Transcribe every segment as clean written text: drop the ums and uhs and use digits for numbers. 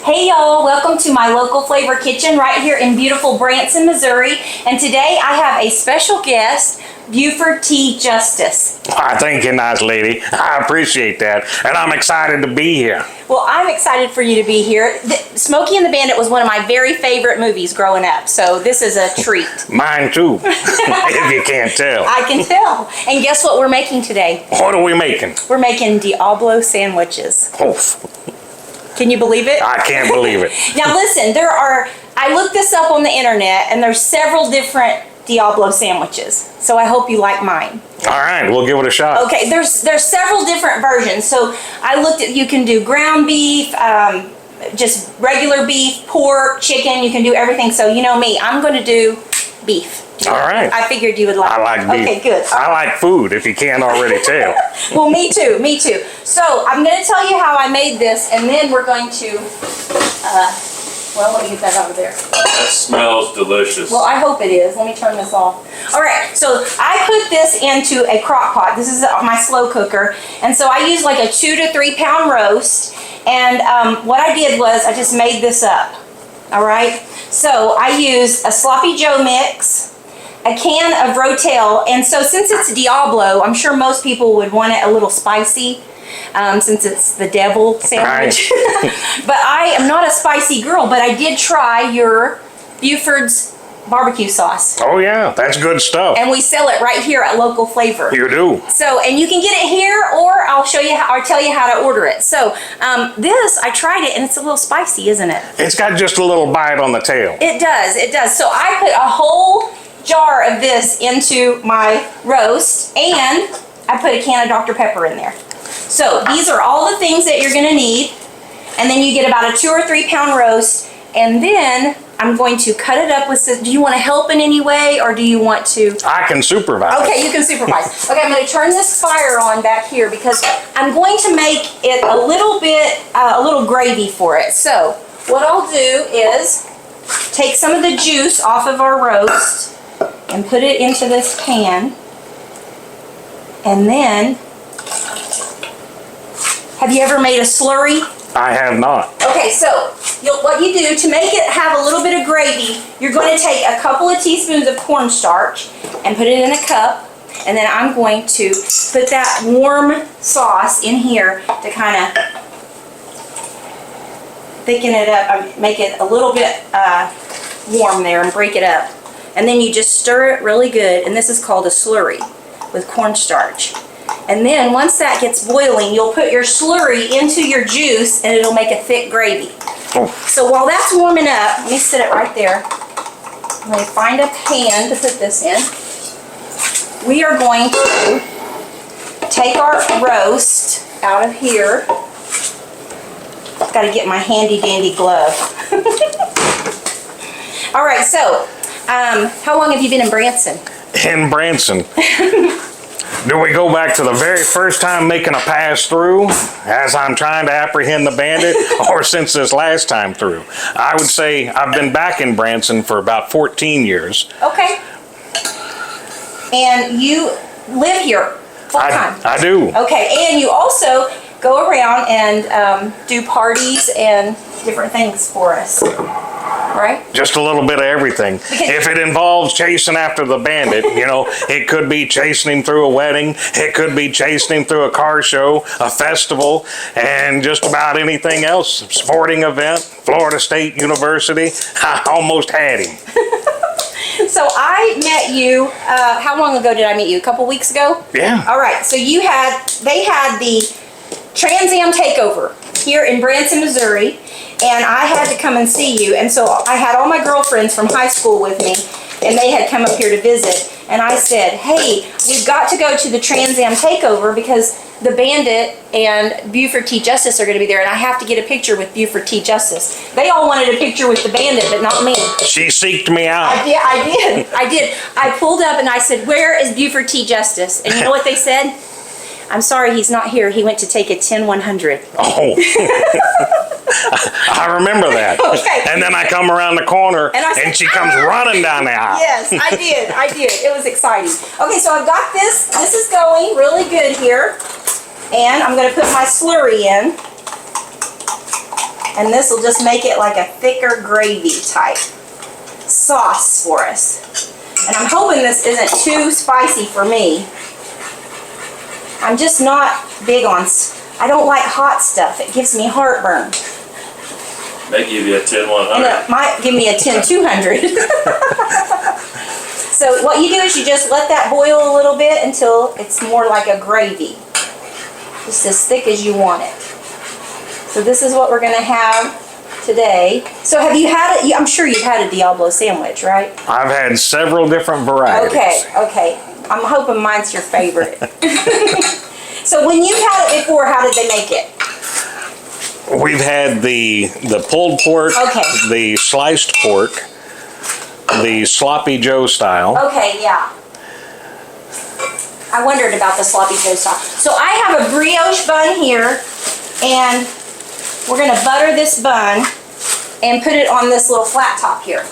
Hey y'all, welcome to my local flavor kitchen right here in beautiful Branson, Missouri. And today I have a special guest, Buford T. Justice. Thank you, nice lady. I appreciate that. And I'm excited to be here. Well, I'm excited for you to be here. Smokey and the Bandit was one of my very favorite movies growing up, so this is a treat. Mine too, if you can't tell. I can tell. And guess what we're making today? What are we making? We're making Diablo sandwiches. Oh, Can you believe it? I can't believe it. Now listen, I looked this up on the internet and there's several different Diablo sandwiches. So I hope you like mine. All right, we'll give it a shot. Okay, there's several different versions. So I looked at, you can do ground beef, just regular beef, pork, chicken, you can do everything. So you know me, I'm going to do beef. All right. I figured you would like it. I like beef. Okay, good. I like food, if you can't already tell. Well, me too, me too. So I'm going to tell you how I made this, and then we're going to, well, let me get that out of there. That smells delicious. Well, I hope it is. Let me turn this off. All right, so I put this into a crock pot. This is my slow cooker. And so I used like a 2 to 3 pound roast. And what I did was I just made this up. All right, so I used a sloppy Joe mix, a can of Rotel, and so since it's Diablo, I'm sure most people would want it a little spicy, since it's the devil sandwich. Right. But I am not a spicy girl, but I did try your Buford's barbecue sauce. Oh yeah, that's good stuff. And we sell it right here at Local Flavor. You do. So, and you can get it here, or I'll show you how, or tell you how to order it. So, this, I tried it, and it's a little spicy, isn't it? It's got just a little bite on the tail. It does, it does. So I put a whole jar of this into my roast, and I put a can of Dr. Pepper in there. So these are all the things that you're gonna need, and then you get about a 2 or 3 pound roast, and then I'm going to cut it up with, do you want to help in any way, or do you want to? I can supervise. Okay, you can supervise. Okay, I'm going to turn this fire on back here because I'm going to make it a little bit, a little gravy for it. So what I'll do is take some of the juice off of our roast and put it into this pan. And then, have you ever made a slurry? I have not. Okay, so what you do to make it have a little bit of gravy, you're going to take a couple of teaspoons of cornstarch and put it in a cup, and then I'm going to put that warm sauce in here to kind of thicken it up, make it a little bit warm there and break it up. And then you just stir it really good, and this is called a slurry with cornstarch. And then once that gets boiling, you'll put your slurry into your juice and it'll make a thick gravy. Oh. So while that's warming up, let me set it right there. I'm going to find a pan to put this in. We are going to take our roast out of here. I've got to get my handy dandy glove. All right, so how long have you been in Branson? In Branson. Do we go back to the very first time making a pass through as I'm trying to apprehend the bandit, or since this last time through? I would say I've been back in Branson for about 14 years. Okay. And you live here full time? I do. Okay, and you also go around and do parties and different things for us, right? Just a little bit of everything. If it involves chasing after the bandit, you know, it could be chasing him through a wedding, it could be chasing him through a car show, a festival, and just about anything else. Sporting event, Florida State University, I almost had him. So I met you, how long ago did I meet you? A couple weeks ago? Yeah. All right, so they had the Trans Am takeover here in Branson, Missouri, and I had to come and see you. And so I had all my girlfriends from high school with me, and they had come up here to visit. And I said, hey, we've got to go to the Trans Am takeover because the Bandit and Buford T. Justice are going to be there, and I have to get a picture with Buford T. Justice. They all wanted a picture with the Bandit, but not me. She seeked me out. I did. I pulled up and I said, where is Buford T. Justice? And you know what they said? I'm sorry, he's not here. He went to take a 10-100. Oh. I remember that. Okay. And then I come around the corner and she comes running down the aisle. Yes, I did. It was exciting. Okay, so I've got this. This is going really good here. And I'm going to put my slurry in. And this will just make it like a thicker gravy type sauce for us. And I'm hoping this isn't too spicy for me. I'm just not big on, I don't like hot stuff. It gives me heartburn. They give you a 10-100. And it might give me a 10-200. So what you do is you just let that boil a little bit until it's more like a gravy. Just as thick as you want it. So this is what we're gonna have today. So have you had it? I'm sure you've had a Diablo sandwich, right? I've had several different varieties. Okay. I'm hoping mine's your favorite. So when you've had it before, how did they make it? We've had the pulled pork, Okay. the sliced pork, the sloppy Joe style. Okay, yeah. I wondered about the sloppy Joe style. So I have a brioche bun here, and we're gonna butter this bun and put it on this little flat top here.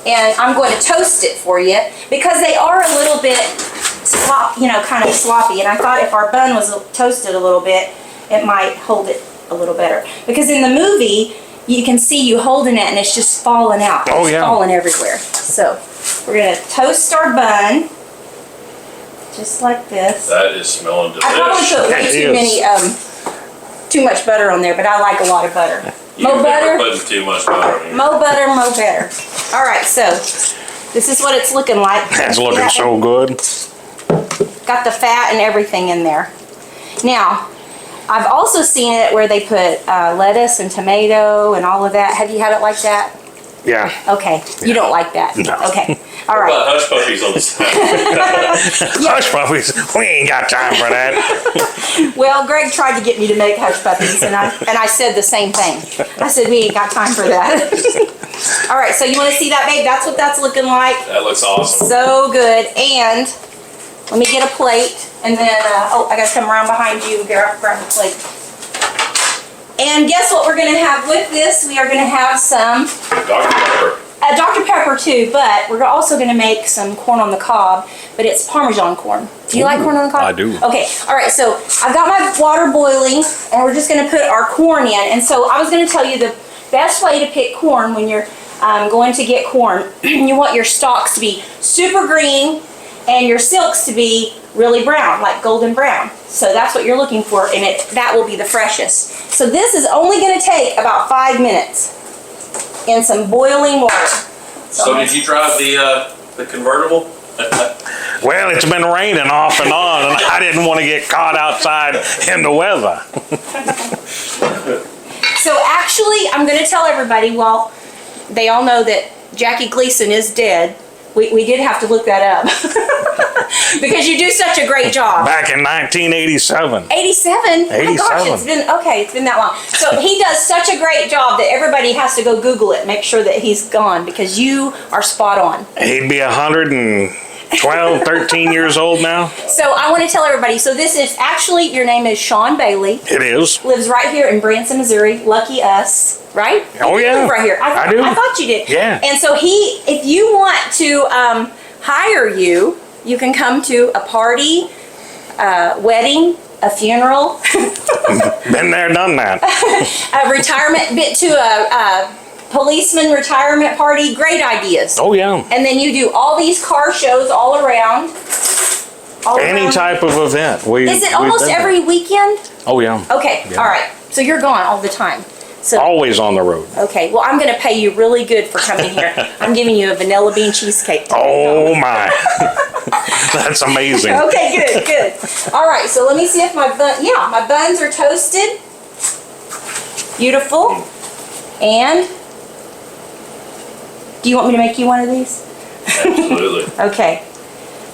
And I'm going to toast it for you because they are a little bit kind of sloppy. And I thought if our bun was toasted a little bit, it might hold it a little better. Because in the movie, you can see you holding it and it's just falling out. Oh, it's yeah. falling everywhere. So we're going to toast our bun just like this. That is smelling delicious. I probably put way too much butter on there, but I like a lot of butter. You're never putting too much butter in. Mo butter. All right, so this is what it's looking like. That's looking so good. Got the fat and everything in there. Now, I've also seen it where they put lettuce and tomato and all of that. Have you had it like that? Yeah. Okay, you don't like that. No. Okay, all What right. about hush puppies on the side? Hush puppies, we ain't got time for that. Well, Greg tried to get me to make hush puppies, and I said the same thing. I said we ain't got time for that. All right, so you want to see that, babe? That's what that's looking like. That looks awesome. So good. And let me get a plate, and then I gotta come around behind you and grab the plate. And guess what we're gonna have with this? We are gonna have some Dr. Pepper. Dr. Pepper too, but we're also gonna make some corn on the cob, but it's Parmesan corn. Do you like corn on the cob? I do. Okay, all right, so I've got my water boiling, and we're just gonna put our corn in. And so I was gonna tell you the best way to pick corn when you're going to get corn. You want your stalks to be super green and your silks to be really brown, like golden brown. So that's what you're looking for, and that will be the freshest. So this is only gonna take about 5 minutes in some boiling water. So did you drive the convertible? Well, it's been raining off and on, and I didn't want to get caught outside in the weather. So actually, I'm going to tell everybody, well, they all know that Jackie Gleason is dead. We did have to look that up. Because you do such a great job. Back in 1987. 87? Oh my gosh, it's been that long. So he does such a great job that everybody has to go Google it, make sure that he's gone, because you are spot on. He'd be 112, 13 years old now. So I want to tell everybody, so this is actually, your name is Sean Bailey. It is. Lives right here in Branson, Missouri. Lucky us, right? Oh, You yeah. live right here. I do. I thought you did. Yeah. And so if you want to hire you, you can come to a party, wedding, a funeral, Been there, done that. a retirement bit to a policeman retirement party. Great ideas. Oh, yeah. And then you do all these car shows all around. Any type of event. Is it almost every weekend? Oh, yeah. Okay, Yeah. all right. So you're gone all the time. So Always on the road. okay, well, I'm going to pay you really good for coming here. I'm giving you a vanilla bean cheesecake. Oh, my. That's amazing. Okay, good. All right, so let me see if my buns are toasted. Beautiful. And do you want me to make you one of these? Absolutely. Okay.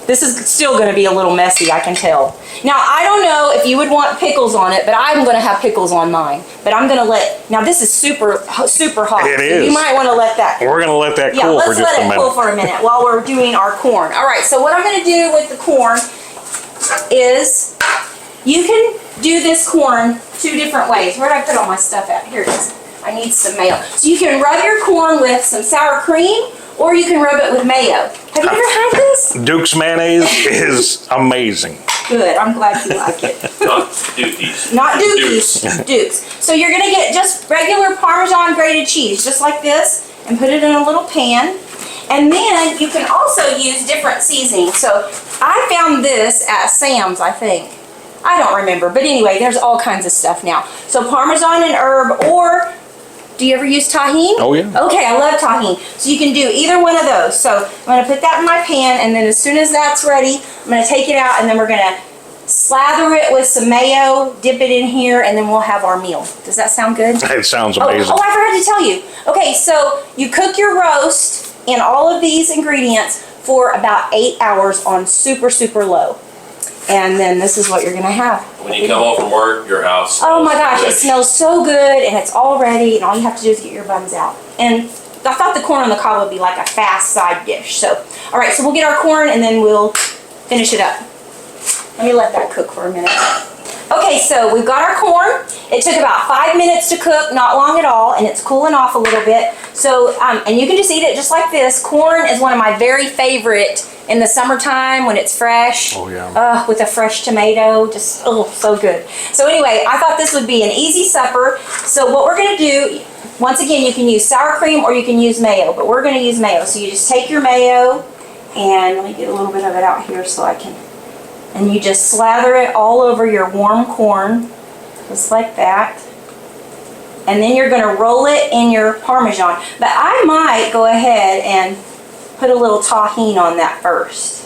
This is still going to be a little messy, I can tell. Now, I don't know if you would want pickles on it, but I'm going to have pickles on mine. But I'm going to now this is super hot. It So is. you might want to let that. We're going to let that Yeah, cool for let's just a let it cool minute. for a minute while we're doing our corn. All right, so what I'm going to do with the corn is you can do this corn 2 different ways. Where did I put all my stuff at? Here it is. I need some mayo. So you can rub your corn with some sour cream, or you can rub it with mayo. Have you ever had this? Duke's mayonnaise is amazing. Good, I'm glad you like it. Not Dookies. Not Dookies, Dukes. So you're gonna get just regular grated cheese, just like this, and put it in a little pan. And then you can also use different seasonings. So I found this at Sam's, I think. I don't remember, but anyway, there's all kinds of stuff now. So Parmesan and herb, or do you ever use tahini? Oh, yeah. Okay, I love tahini. So you can do either one of those. So I'm gonna put that in my pan, and then as soon as that's ready, I'm gonna take it out, and then we're gonna slather it with some mayo, dip it in here, and then we'll have our meal. Does that sound good? It sounds amazing. Oh, I forgot to tell you. Okay, so you cook your roast in all of these ingredients for about 8 hours on super, super low. And then this is what you're gonna have. When you come home from work, your house Oh my gosh, it rich. smells so good, and it's all ready, and all you have to do is get your buns out. And I thought the corn on the cob would be like a fast side dish. So, all right, so we'll get our corn, and then we'll finish it up. Let me let that cook for a minute. Okay, so we've got our corn. It took about 5 minutes to cook, not long at all, and it's cooling off a little bit. So, and you can just eat it just like this. Corn is one of my very favorite in the summertime when it's fresh. Oh, yeah. With a fresh tomato, just, oh, so good. So anyway, I thought this would be an easy supper. So what we're gonna do, once again, you can use sour cream or you can use mayo, but we're gonna use mayo. So you just take your mayo, and let me get a little bit of it out here so I can, and you just slather it all over your warm corn, just like that. And then you're gonna roll it in your Parmesan. But I might go ahead and put a little tahini on that first.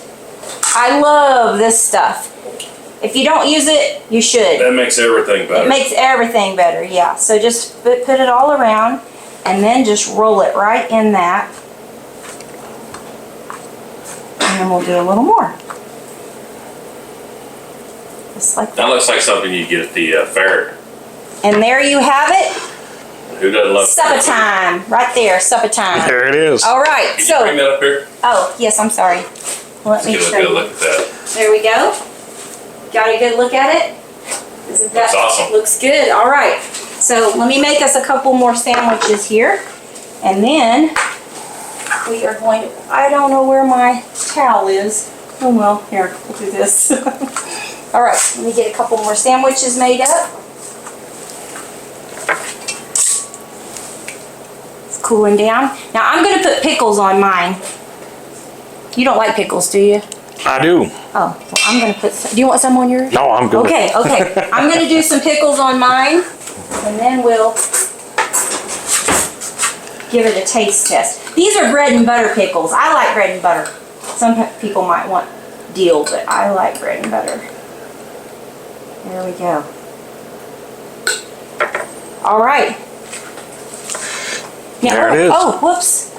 I love this stuff. If you don't use it, you should. That makes everything better. It makes everything better, yeah. So just put it all around, and then just roll it right in that. And then we'll do a little more. Just like that. That looks like something you get at the fair. And there you have it. Who doesn't love Supper time. Right there, supper time. There it is. All right, Can you bring so, that up here? oh, yes, I'm sorry. Let Let's me get a show good you. look at that. There we go. Got a good look at it? Isn't that, Looks awesome. Looks good, all right. So let me make us a couple more sandwiches here. And then we are going to, I don't know where my towel is. Oh well, here, we'll do this. All right, let me get a couple more sandwiches made up. It's cooling down. Now I'm gonna put pickles on mine. You don't like pickles, do you? I do. Oh, well, I'm gonna put some, do you want some on yours? No, I'm good. Okay, okay. I'm gonna do some pickles on mine, and then we'll give it a taste test. These are bread and butter pickles. I like bread and butter. Some people might want deal, but I like bread and butter. There we go. All right. Now, There it is. oh, whoops.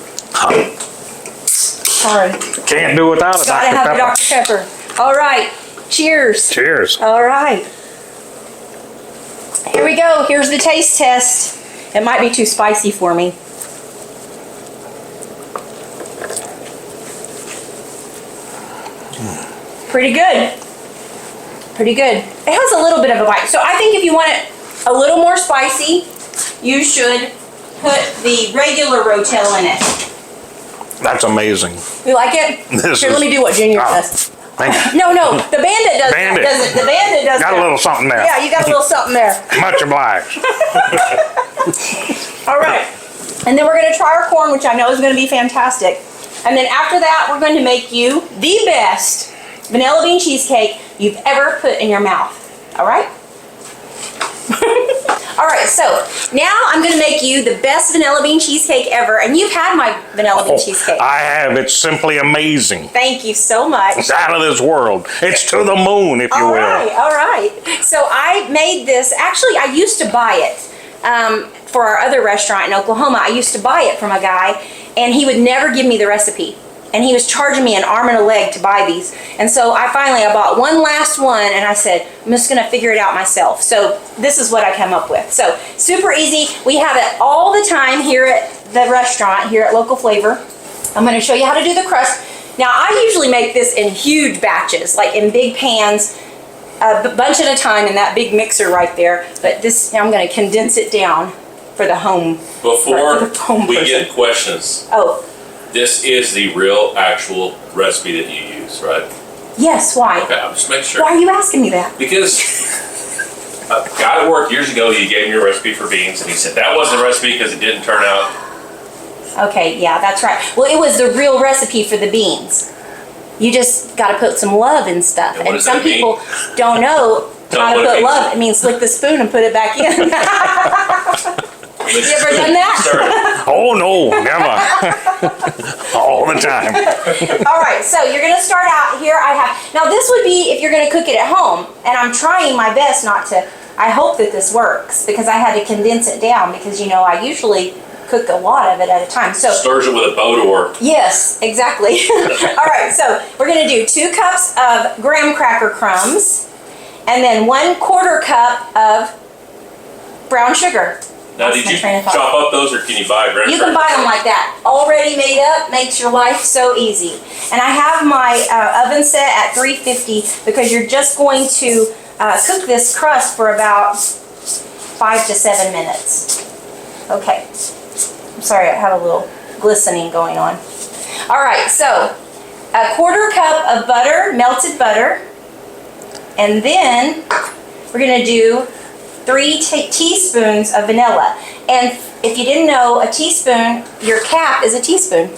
Sorry. Can't do without a Gotta have the Dr. Pepper. Dr. Pepper. All right. Cheers. Cheers. All right. Here we go. Here's the taste test. It might be too spicy for me. Pretty good. Pretty good. It has a little bit of a bite. So I think if you want it a little more spicy, you should put the regular Rotel in it. That's amazing. You like it? This Here, is- let me do what Junior Oh. does. Thank you. No, the bandit does Bandit. that, doesn't. The bandit does Got that. a little something there. Yeah, you got a little something there. Much obliged. All right. And then we're going to try our corn, which I know is going to be fantastic. And then after that, we're going to make you the best vanilla bean cheesecake you've ever put in your mouth. All right? All right, so now I'm going to make you the best vanilla bean cheesecake ever. And you've had my vanilla bean cheesecake. I have. It's simply amazing. Thank you so much. It's out of this world. It's to the moon, if you All will. right, all right. So I made this, actually I used to buy it for our other restaurant in Oklahoma. I used to buy it from a guy, and he would never give me the recipe. And he was charging me an arm and a leg to buy these. And so I bought one last one, and I said, I'm just gonna figure it out myself. So this is what I came up with. So super easy. We have it all the time here at the restaurant, here at Local Flavor. I'm gonna show you how to do the crust. Now I usually make this in huge batches, like in big pans, a bunch at a time in that big mixer right there. But this, I'm gonna condense it down for the home. Before for the home we person. get questions, Oh, this is the real actual recipe that you use, right? yes, why? Okay, I'm just making sure. Why are you asking me that? Because A guy at work years ago, he gave me a recipe for beans, and he said that wasn't a recipe because it didn't turn out. Okay, yeah, that's right. Well, it was the real recipe for the beans. You just got to put some love and stuff. And what does some that mean? people don't know how to put love. It means lick the spoon and put it back in. You ever done that? Oh no, never. All the time. All right, so you're gonna start out here. Now this would be if you're gonna cook it at home, and I'm trying my best not to. I hope that this works because I had to condense it down because I usually cook a lot of it at a time. So Stirs it with a boat oar. yes, exactly. All right, so we're gonna do 2 cups of graham cracker crumbs, and then 1/4 cup of brown sugar. Now, did you chop up those, or can you buy graham You can buy them like that. Already made up, makes your life so easy. And I have my oven set at 350 because you're just going to cook this crust for about 5 to 7 minutes. Okay. I'm sorry, I have a little glistening going on. All right, so 1/4 cup of butter, melted butter. And then we're gonna do 3 teaspoons of vanilla. And if you didn't know, a teaspoon, your cap is a teaspoon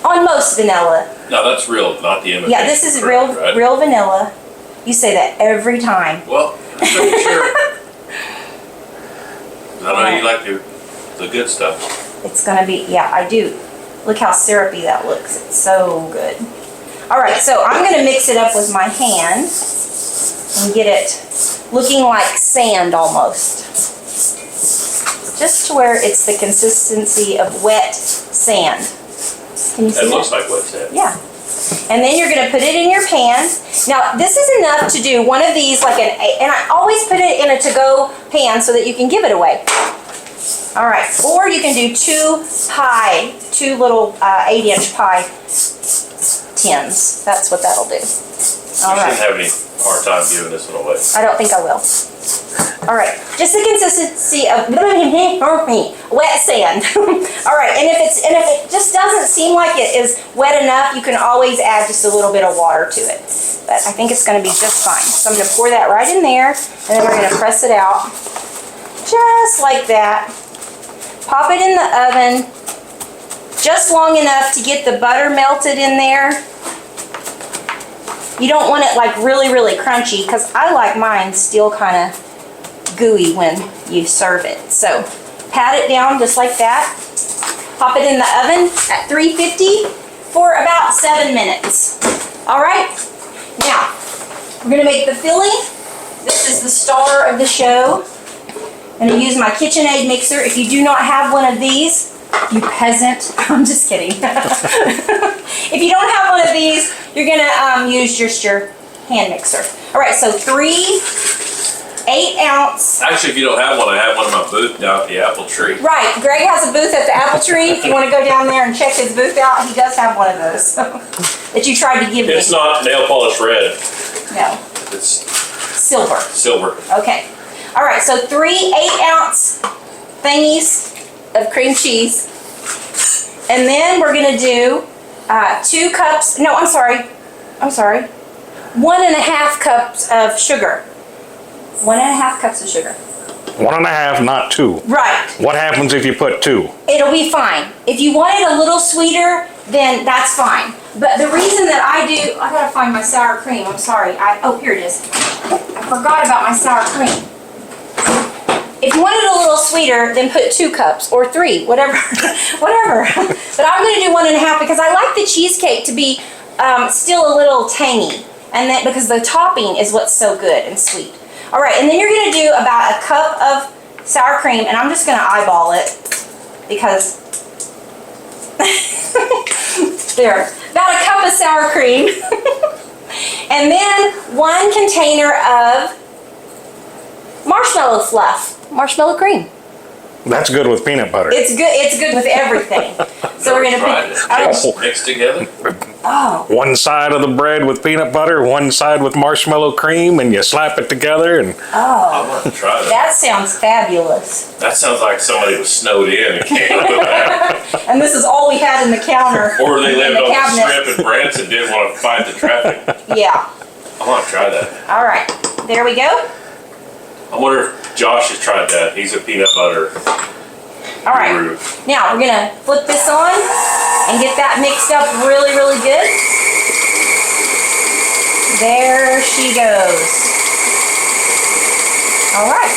on most vanilla. No, that's real, not the imitation. Yeah, this is real, right? real vanilla. You say that every time. Well, I'm pretty sure. I know you like the good stuff. It's gonna be, yeah, I do. Look how syrupy that looks. It's so good. All right, so I'm gonna mix it up with my hand and get it looking like sand almost. Just to where it's the consistency of wet sand. Can you see It that? looks like wet sand. Yeah. And then you're gonna put it in your pan. Now, this is enough to do one of these and I always put it in a to-go pan so that you can give it away. All right, or you can do 2 little 8-inch pie tins. That's what that'll do. All You right. shouldn't have any hard time giving this one away. I don't think I will. All right, just the consistency of wet sand. All right, and if it just doesn't seem like it is wet enough, you can always add just a little bit of water to it. But I think it's going to be just fine. So I'm going to pour that right in there, and then we're going to press it out just like that. Pop it in the oven just long enough to get the butter melted in there. You don't want it like really, really crunchy because I like mine still kind of gooey when you serve it. So pat it down just like that. Pop it in the oven at 350 for about 7 minutes. All right, now we're gonna make the filling. This is the star of the show. I'm gonna use my KitchenAid mixer. If you do not have one of these, you peasant. I'm just kidding. If you don't have one of these, you're gonna use just your hand mixer. All right, so 3 8-ounce. Actually, if you don't have one, I have one in my booth down at the apple tree. Right, Greg has a booth at the apple tree. If you want to go down there and check his booth out, he does have one of those that you tried to give me. It's not nail polish red. No, It's silver. silver. Okay. All right, so 3 8-ounce thingies of cream cheese. And then we're gonna do 2 cups, no, I'm sorry. 1.5 cups of sugar. 1.5 cups of sugar. 1.5, not 2. Right. What happens if you put 2? It'll be fine. If you want it a little sweeter, then that's fine. But the reason that I gotta find my sour cream, I'm sorry. Oh, here it is. I forgot about my sour cream. If you want it a little sweeter, then put 2 cups or 3, whatever, whatever. But I'm gonna do 1.5 because I like the cheesecake to be still a little tangy, and then because the topping is what's so good and sweet. All right, and then you're gonna do about 1 cup of sour cream, and I'm just gonna eyeball it because there, about 1 cup of sour cream, and then 1 container of marshmallow fluff. Marshmallow cream. That's good with peanut butter. It's good. It's good with everything. So we're gonna put. Mixed together. Oh. One side of the bread with peanut butter, one side with marshmallow cream, and you slap it together and I want to try that. That sounds fabulous. That sounds like somebody was snowed in and came up with that. And this is all we had in the counter. Or they lived in the on the cabinet. strip in Branson, didn't want to fight the traffic. Yeah. I want to try that. All right. There we go. I wonder if Josh has tried that. He's a peanut butter. All right. guru. Now we're gonna flip this on and get that mixed up really, really good. There she goes. All right.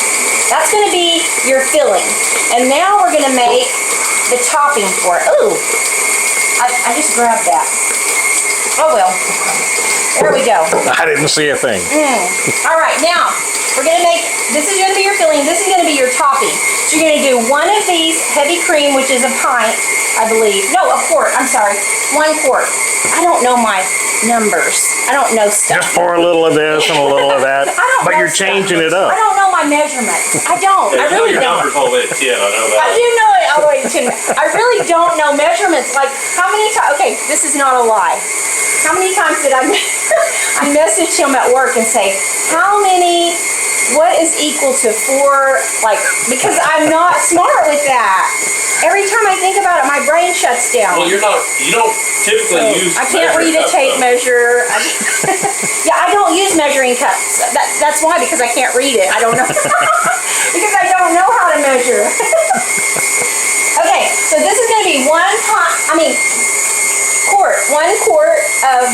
That's gonna be your filling. And now we're gonna make the topping for it. Ooh, I just grabbed that. Oh well. There we go. I didn't see a thing. All right, now we're gonna make, this is gonna be your filling, this is gonna be your topping. So you're gonna do one of these heavy cream, which is a pint, I believe. No, a quart, I'm sorry, 1 quart. I don't know my numbers. I don't know stuff. Just pour a little of this and a little of that. I don't But know you're stuff. changing it up. I don't know my measurements. I don't, I really your don't. numbers all the way to 10, I know I that. do know it all the way to 10. I really don't know measurements. Like, how many times, okay, this is not a lie. How many times did I message him at work and say, what is equal to 4, like, because I'm not smart with that. Every time I think about it, my brain shuts down. Well, you don't typically use. I can't read a tape measure. Yeah, I don't use measuring cups. That's why, because I can't read it. I don't know. Because I don't know how to measure. Okay, so this is going to be 1 quart of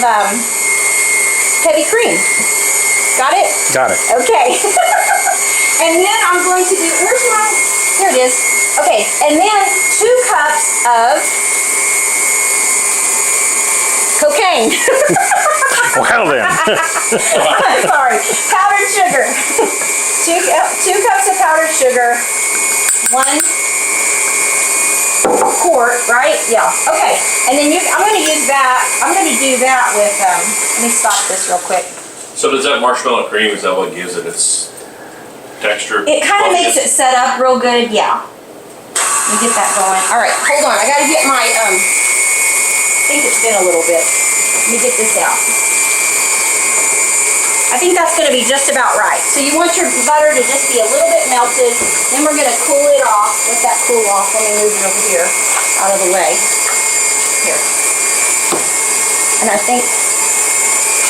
heavy cream. Got it? Got it. Okay. And then I'm going to do, where's my, here it is. Okay, and then 2 cups of cocaine. Well then. Sorry, powdered sugar. 2 cups of powdered sugar. 1 quart, right? Yeah. Okay. And then I'm going to use that. I'm going to do that with. Let me stop this real quick. So does that marshmallow cream, is that what gives it its texture? It kind of makes it set up real good. Yeah. Let me get that going. All right. Hold on. I got to get my. I think it's been a little bit. Let me get this out. I think that's going to be just about right. So you want your butter to just be a little bit melted. Then we're going to cool it off. Let that cool off. Let me move it over here, out of the way. Here. And I think,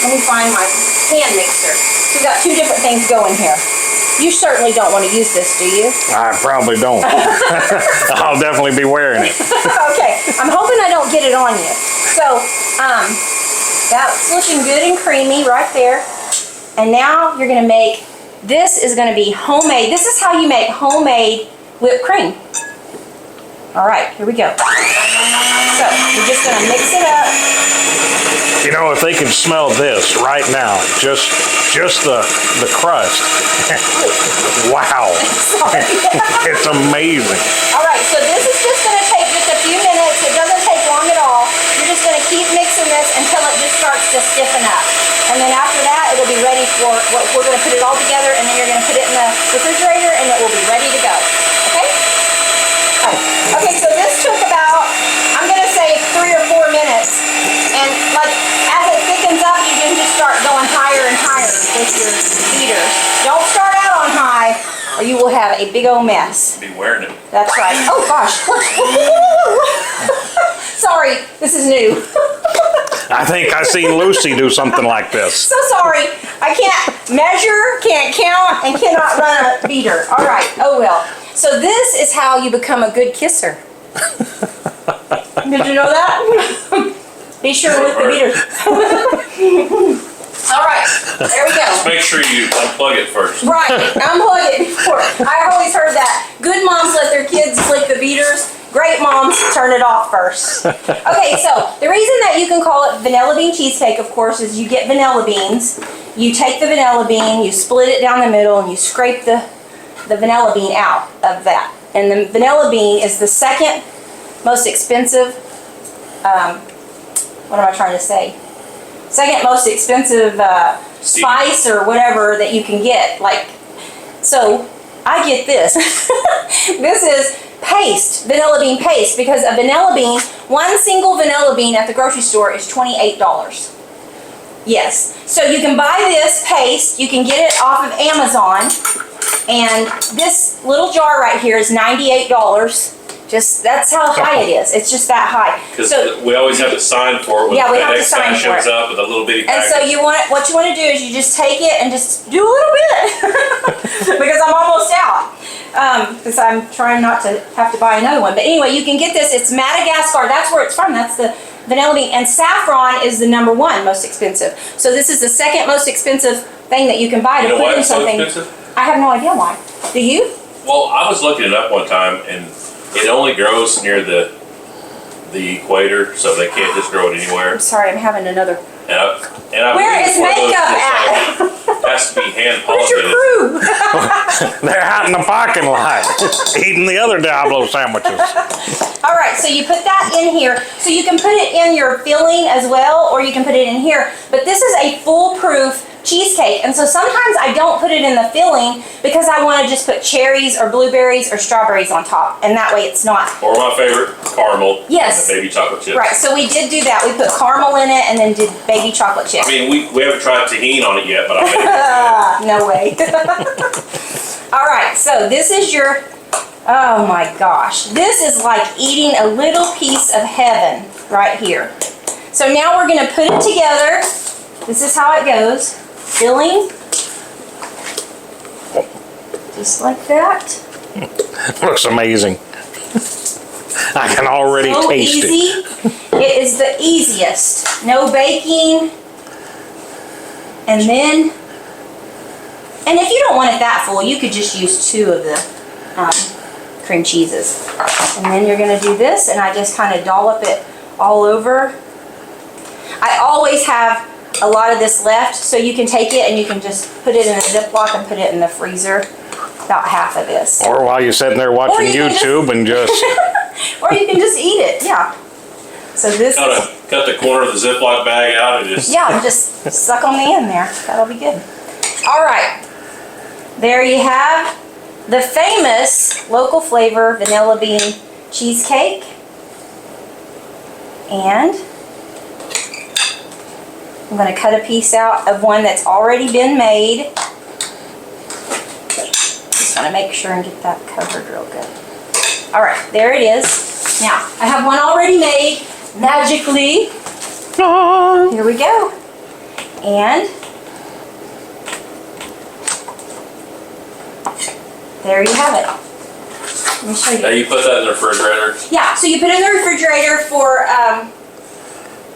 let me find my hand mixer. So we've got 2 different things going here. You certainly don't want to use this, do you? I probably don't. I'll definitely be wearing it. Okay. I'm hoping I don't get it on you. So, that's looking good and creamy right there. And now you're going to make, this is going to be homemade. This is how you make homemade whipped cream. All right, here we go. So we're just going to mix it up. You know, if they can smell this right now, just the crust. Wow. Sorry. It's amazing. All right, so this is just going to take just a few minutes. It doesn't take long at all. You're just going to keep mixing this until it just starts to stiffen up. And then after that, it'll be ready for, we're going to put it all together, and then you're going to put it in the refrigerator, and it will be ready to go. Okay? All right. Okay, so this took about, I'm going to say 3 or 4 minutes. And like, as it thickens up, you can just start going higher and higher with your beaters. Don't start out on high, or you will have a big old mess. Be wearing it. That's right. Oh gosh. Sorry, this is new. I think I seen Lucy do something like this. So sorry. I can't measure, can't count, and cannot run a beater. All right. Oh well. So this is how you become a good kisser. Did you know that? Be sure to lick the beater. All right. There we go. Make sure you unplug it first. Right. Unplug it before. I always heard that. Good moms let their kids lick the beaters. Great moms turn it off first. Okay, so the reason that you can call it vanilla bean cheesecake, of course, is you get vanilla beans. You take the vanilla bean, you split it down the middle, and you scrape the vanilla bean out of that. And the vanilla bean is the second most expensive, what am I trying to say? Second most expensive spice or whatever that you can get. Like, so I get this. This is paste, vanilla bean paste, because a vanilla bean, 1 single vanilla bean at the grocery store is $28. Yes. So you can buy this paste, you can get it off of Amazon, and this little jar right here is $98. Just, that's how high it is. It's just that high. Because So, we always have to sign for it when Yeah, we the have to FedEx sign guy for shows it. up with a little bitty and package. so what you want to do is you just take it and just do a little bit because I'm almost out. Because I'm trying not to have to buy another one. But anyway, you can get this. It's Madagascar. That's where it's from. That's the vanilla bean. And saffron is the number one most expensive. So this is the second most expensive thing that you can buy to You know put why in it's so something. expensive? I have no idea why. Do you? Well, I was looking it up one time, and it only grows near the equator, so they can't just grow it anywhere. I'm sorry, I'm having another. And I Where believe is it's one of those makeup that's at? like, has to be hand Where's your pollinated. crew? They're out in the parking lot eating the other Diablo sandwiches. All right, so you put that in here. So you can put it in your filling as well, or you can put it in here. But this is a foolproof cheesecake. And so sometimes I don't put it in the filling because I want to just put cherries or blueberries or strawberries on top. And that way it's not. Or my favorite, caramel. Yes. And the baby chocolate chips. Right, so we did do that. We put caramel in it and then did baby chocolate chips. I mean, we haven't tried tahini on it yet, but I bet No way. All right, so this is your, oh my gosh. This is like eating a little piece of heaven right here. So now we're gonna put it together. This is how it goes. Filling. Just like that. Looks amazing. I can already So taste easy. It is the easiest. No baking. And then, and if you don't want it that full, you could just use 2 of the cream cheeses. And then you're gonna do this, and I just kind of dollop it all over. I always have a lot of this left, so you can take it and you can just put it in a Ziploc and put it in the freezer. About half of this. Or while you're sitting there watching you can YouTube and just... Or you can just eat it, yeah. So this is, cut the corner of the Ziploc bag out and just... yeah, just suck on the end there. That'll be good. All right. There you have the famous local flavor vanilla bean cheesecake. And I'm going to cut a piece out of one that's already been made. Just want to make sure and get that covered real good. All right, there it is. Now, I have one already made magically. Here we go. And there you have it. Let me show you. Now you put that in the refrigerator. Yeah, so you put it in the refrigerator for a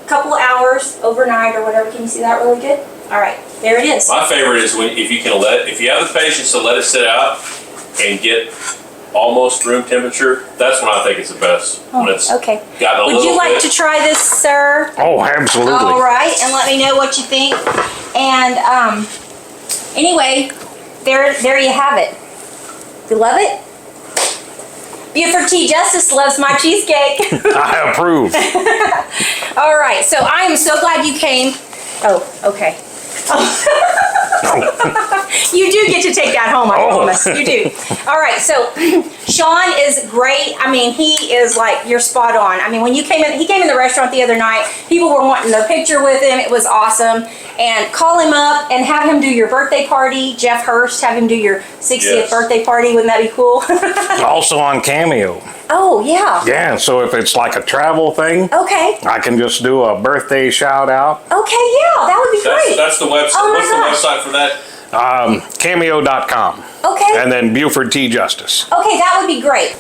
couple of hours, overnight or whatever. Can you see that really good? All right, there it is. My favorite is when if you have the patience to let it sit out and get almost room temperature. That's when I think it's the best. When it's Okay. got a Would little you like bit. to try this, sir? Oh, absolutely. All right, and let me know what you think. And anyway, there you have it. You love it? Buford T. Justice loves my cheesecake. I approve. All right, so I am so glad you came. Oh, okay. You do get to take that home, I promise. You do. All right, so Sean is great. I mean, he is like, you're spot on. I mean, when you came in, he came in the restaurant the other night, people were wanting their picture with him. It was awesome. And call him up and have him do your birthday party. Jeff Hurst, have him do your 60th Yes. birthday party. Wouldn't that be cool? Also on Cameo. Oh, yeah. Yeah, so if it's like a travel thing, Okay. I can just do a birthday shout out. Okay, yeah, that would be great. That's the website. Oh my What's gosh. the website for that? Cameo.com. Okay. And then Buford T. Justice. Okay, that would be great.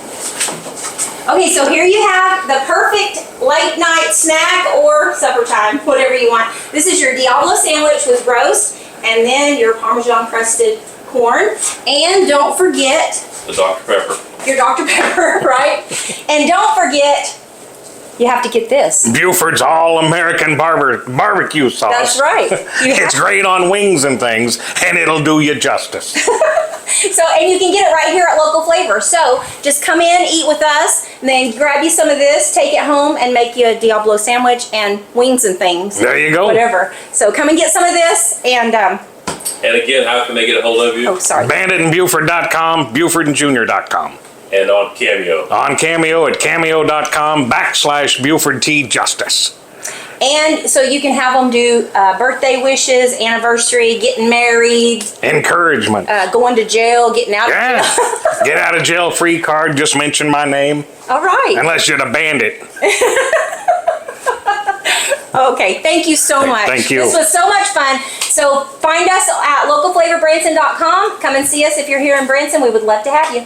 Okay, so here you have the perfect late night snack or supper time, whatever you want. This is your Diablo sandwich with roast and then your Parmesan crusted corn. And don't forget The Dr. Pepper. your Dr. Pepper, right? And don't forget, you have to get this. Buford's All-American Barbecue Sauce. That's right. You have It's great on wings and things, and it'll do you justice. So, and you can get it right here at Local Flavor. So, just come in, eat with us, and then grab you some of this, take it home, and make you a Diablo sandwich and wings and things. There you go. Whatever. So, come and get some of this, and, And again, how can they get a hold of you? oh, sorry. BanditandBuford.com, BufordandJunior.com. And on Cameo. On Cameo at cameo.com /Buford T. Justice. And so you can have them do birthday wishes, anniversary, getting married, Encouragement. going to jail, getting out of Yeah. jail. Get out of jail free card. Just mention my name. All right. Unless you're the bandit. Okay, thank you so much. Thank you. This was so much fun. So find us at localflavorbranson.com. Come and see us if you're here in Branson. We would love to have you.